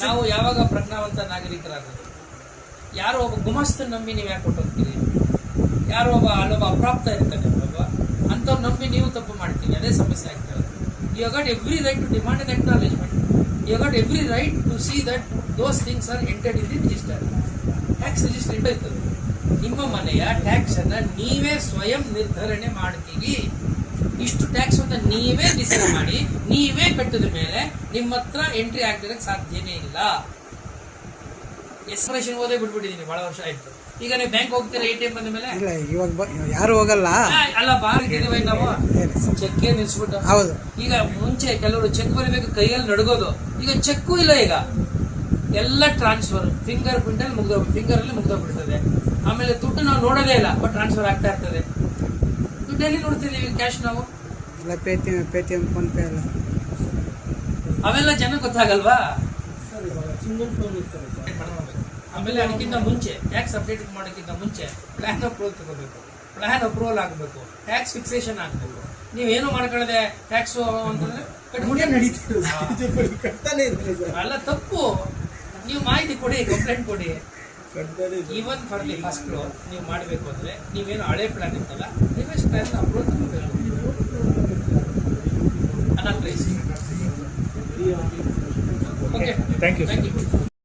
ನಾವು ಯಾವಾಗ ಪ್ರಜ್ಞಾವಂತ ನಾಗರಿಕರಾಗೋದು? ಯಾರೋ ಒಬ್ಬ ಗುಮಾಸ್ತನ ನಂಬಿ ನೀವು ಯಾಕೆ ಕೊಟ್ಟೋಗ್ತೀರಿ? ಯಾರೋ ಅಲ್ಲೊಬ್ಬ ಅಪ್ರಾಪ್ತ ಇರ್ತಾನೆ ಅಲ್ವಾ, ಅಂಥವ್ರು ನಂಬಿ ನೀವು ತಪ್ಪು ಮಾಡ್ತೀವಿ. ಅದೇ ಸಮಸ್ಯೆ ಆಗ್ತದೆ. You got every right to demand an acknowledgement. You got every right to see that those things are entered in the register. Tax register ಇರ್ತದೆ. ನಿಮ್ಮ ಮನೆಯ ಟ್ಯಾಕ್ಸ್ ಅನ್ನ ನೀವೇ ಸ್ವಯಂ ನಿರ್ಧರಣೆ ಮಾಡ್ತೀವಿ. ಇಷ್ಟು ಟ್ಯಾಕ್ಸ್ ಅಂತ ನೀವೇ ಡಿಸೈಡ್ ಮಾಡಿ ನೀವೇ ಕಟ್ಟಿದ ಮೇಲೆ ನಿಮ್ಮ ಹತ್ರ ಎಂಟ್ರಿ ಆಗ್ತಿರಕ್ಕೆ ಸಾಧ್ಯನೇ ಇಲ್ಲ. ಎಕ್ಸ್ಪ್ರೆಷನ್ ಓದೇ ಬಿಟ್ಬಿಟ್ಟಿದ್ದೀನಿ, ಬಹಳ ವರ್ಷ ಆಯ್ತು. ಈಗ ನೀವು ಬ್ಯಾಂಕ್ ಹೋಗ್ತೀರಾ ATM ಬಂದ ಮೇಲೆ? ಯಾರು ಹೋಗಲ್ಲ. ಅಲ್ಲ, ಬಾರಿದ್ದೀವಿ ನಾವು ಚೆಕ್ ನಿಲ್ಸ್ಬಿಟ್ಟು. ಹೌದು. ಈಗ ಮುಂಚೆ ಕೆಲವರು ಚೆಕ್ ಬರೀಬೇಕು, ಕೈಯಲ್ಲಿ ನಡ್ಗೋದು. ಈಗ ಚೆಕ್ಕು ಇಲ್ಲ, ಈಗ ಎಲ್ಲ ಟ್ರಾನ್ಸ್ಫರ್, ಫಿಂಗರ್ ಪ್ರಿಂಟ್ ಅಲ್ಲಿ ಫಿಂಗರ್ ಅಲ್ಲಿ ಮುಗ್ದೋಗ್ಬಿಡ್ತದೆ. ಆಮೇಲೆ ದುಡ್ಡು ನಾವು ನೋಡೋದೇ ಇಲ್ಲ, ಬಟ್ ಟ್ರಾನ್ಸ್ಫರ್ ಆಗ್ತಾ ಇರ್ತದೆ. ದುಡ್ಡಲ್ಲಿ ನೋಡ್ತಿದ್ದೀವಿ, ಕ್ಯಾಶ್ ನಾವು. ಪೇಟಿಎಂ ಫೋನ್ ಪೇ ಎಲ್ಲ ಅವೆಲ್ಲ ಜನ ಗೊತ್ತಾಗಲ್ವಾ? ಸಿಂಗಲ್ ಫೋನ್ ಇರ್ತಾರೆ. ಆಮೇಲೆ ಅದಕ್ಕಿಂತ ಮುಂಚೆ ಟ್ಯಾಕ್ಸ್ ಅಪ್ಡೇಟ್ ಮಾಡೋಕ್ಕಿಂತ ಮುಂಚೆ ಪ್ಲಾನ್ ಅಪ್ರೂವಲ್ ತಗೋಬೇಕು. ಪ್ಲಾನ್ ಅಪ್ರೂವಲ್ ಆಗಬೇಕು, ಟ್ಯಾಕ್ಸ್ ಫಿಕ್ಸೇಷನ್ ಆಗಬೇಕು. ನೀವೇನು ಮಾಡ್ಕೊಳ್ಳದೆ ಟ್ಯಾಕ್ಸ್ ಅಂತಂದ್ರೆ ಅಲ್ಲ, ತಪ್ಪು. ನೀವು ಮಾಹಿತಿ ಕೊಡಿ, ಕಂಪ್ಲೇಂಟ್ ಕೊಡಿ. Even for the first floor ನೀವು ಮಾಡಬೇಕು ಅಂದ್ರೆ ನೀವೇನು ಹಳೆ ಪ್ಲಾನ್ ಇತ್ತಲ್ಲ, ನೀವೇ ಪ್ಲಾನ್ ಅಪ್ರೂವಲ್ ತಗೋಬೇಕು. ಅನಾಥರೈಸ್. Okay, thank you.